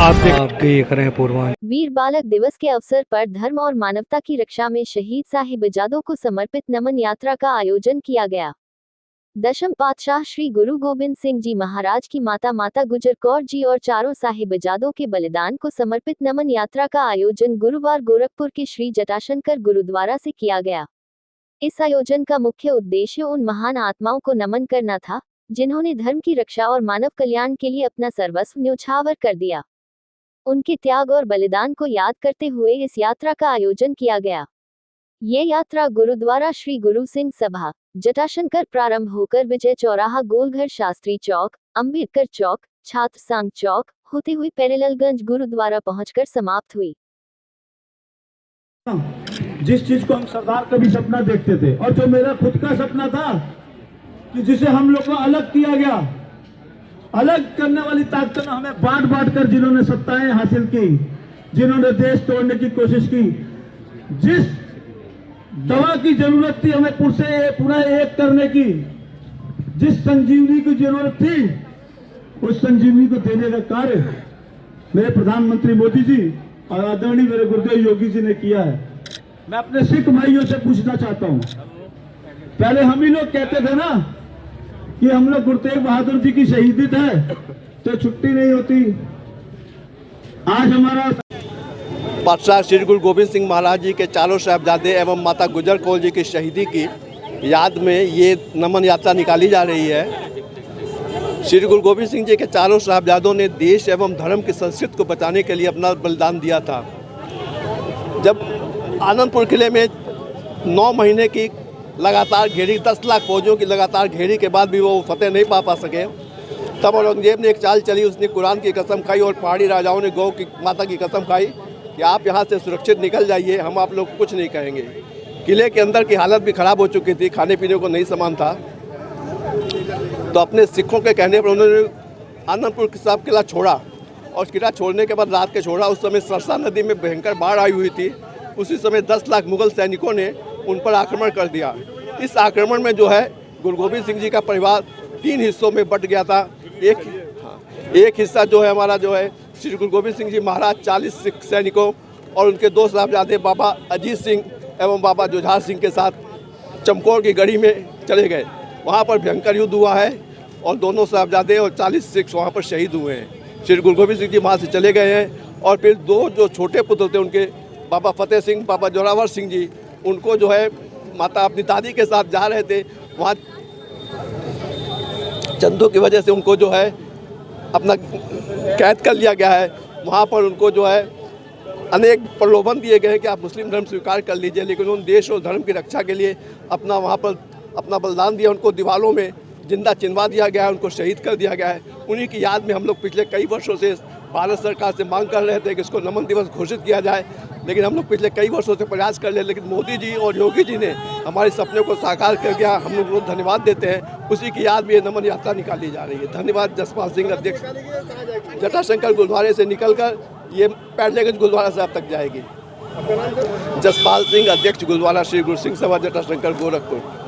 आप देख रहे हैं पूर्वांचल। वीर बालक दिवस के अवसर पर धर्म और मानवता की रक्षा में शहीद साहिबजादों को समर्पित नमन यात्रा का आयोजन किया गया। दशम पातशाह श्री गुरु गोबिंद सिंह जी महाराज की माता गुजर कौर जी और चारों साहिबजादों के बलिदान को समर्पित नमन यात्रा का आयोजन गुरुवार गोरखपुर के श्री जटाशंकर गुरुद्वारा से किया गया। इस आयोजन का मुख्य उद्देश्य उन महान आत्माओं को नमन करना था, जिन्होंने धर्म की रक्षा और मानव कल्याण के लिए अपना सर्वस्व न्यौछावर कर दिया। उनके त्याग और बलिदान को याद करते हुए इस यात्रा का आयोजन किया गया। ये यात्रा गुरुद्वारा श्री गुरु सिंह सभा, जटाशंकर प्रारंभ होकर विजय चौराहा, गोलघर, शास्त्री चौक, अंबेडकर चौक, छात्र संघ चौक होते हुए पैरेललगंज गुरुद्वारा पहुंचकर समाप्त हुई। जिस चीज को हम सरदार का भी सपना देखते थे और जो मेरा खुद का सपना था कि जिसे हम लोग को अलग किया गया, अलग करने वाली ताकत ने हमें बांट कर जिन्होंने सत्ताएं हासिल की, जिन्होंने देश तोड़ने की कोशिश की, जिस दवा की जरूरत थी हमें पूरा एक करने की, जिस संजीवनी की जरूरत थी उस संजीवनी को देने का कार्य मेरे प्रधानमंत्री मोदी जी और आदरणीय मेरे गुरुदेव योगी जी ने किया है। मैं अपने सिख भाइयों से पूछना चाहता हूं, पहले हम ही लोग कहते थे ना कि हम लोग गुरु तेग बहादुर जी की शहीदी है तो छुट्टी नहीं होती। आज हमारा पातशाह श्री गुरु गोबिंद सिंह महाराज जी के चारों साहिबजादे एवं माता गुजर कौर जी की शहीदी की याद में ये नमन यात्रा निकाली जा रही है। श्री गुरु गोबिंद सिंह जी के चारों साहिबजादों ने देश एवं धर्म की संस्कृति को बचाने के लिए अपना बलिदान दिया था। जब आनंदपुर किले में 9 महीने की लगातार घेरी, 10 लाख फौजियों की लगातार घेरी के बाद भी वो फतेह नहीं पा सके, तब औरंगजेब ने एक चाल चली। उसने कुरान की कसम खाई और पहाड़ी राजाओं ने गौ की माता की कसम खाई कि आप यहाँ से सुरक्षित निकल जाइए, हम आप लोग कुछ नहीं कहेंगे। किले के अंदर की हालत भी ख़राब हो चुकी थी, खाने पीने को नहीं सामान था। तो अपने सिखों के कहने पर उन्होंने आनंदपुर साहब किला छोड़ा और किला छोड़ने के बाद रात के छोड़ा। उस समय सरसा नदी में भयंकर बाढ़ आई हुई थी। उसी समय 10 लाख मुगल सैनिकों ने उन पर आक्रमण कर दिया। इस आक्रमण में जो है गुरु गोबिंद सिंह जी का परिवार 3 हिस्सों में बट गया था। एक हिस्सा जो है हमारा जो है श्री गुरु गोबिंद सिंह जी महाराज 40 सिख सैनिकों और उनके 2 साहबजादे बाबा अजीत सिंह एवं बाबा जुझार सिंह के साथ चमकौर की गढ़ी में चले गए। वहाँ पर भयंकर युद्ध हुआ है और दोनों साहबजादे और 40 सिख वहाँ पर शहीद हुए हैं। श्री गुरु गोबिंद सिंह जी वहाँ से चले गए हैं और फिर 2 जो छोटे पुत्र थे उनके बाबा फतेह सिंह, बाबा जोरावर सिंह जी, उनको जो है माता अपनी दादी के साथ जा रहे थे। वहाँ चंदों की वजह से उनको जो है अपना कैद कर लिया गया है। वहाँ पर उनको जो है अनेक प्रलोभन दिए गए हैं कि आप मुस्लिम धर्म स्वीकार कर लीजिए, लेकिन उन देश और धर्म की रक्षा के लिए वहाँ पर अपना बलिदान दिया। उनको दीवारों में जिंदा चिनवा दिया गया है, उनको शहीद कर दिया गया है। उन्हीं की याद में हम लोग पिछले कई वर्षों से भारत सरकार से मांग कर रहे थे कि इसको नमन दिवस घोषित किया जाए, लेकिन हम लोग पिछले कई वर्षों से प्रयास कर रहे हैं। लेकिन मोदी जी और योगी जी ने हमारे सपने को साकार कर दिया। हम लोग बहुत धन्यवाद देते हैं। उसी की याद में ये नमन यात्रा निकाली जा रही है। धन्यवाद। जसपाल सिंह, अध्यक्ष जटाशंकर गुरुद्वारे से निकलकर ये पैरेललगंज गुरुद्वारा साहब तक जाएगी। जसपाल सिंह, अध्यक्ष गुरुद्वारा श्री गुरु सिंह सभा, जटाशंकर, गोरखपुर।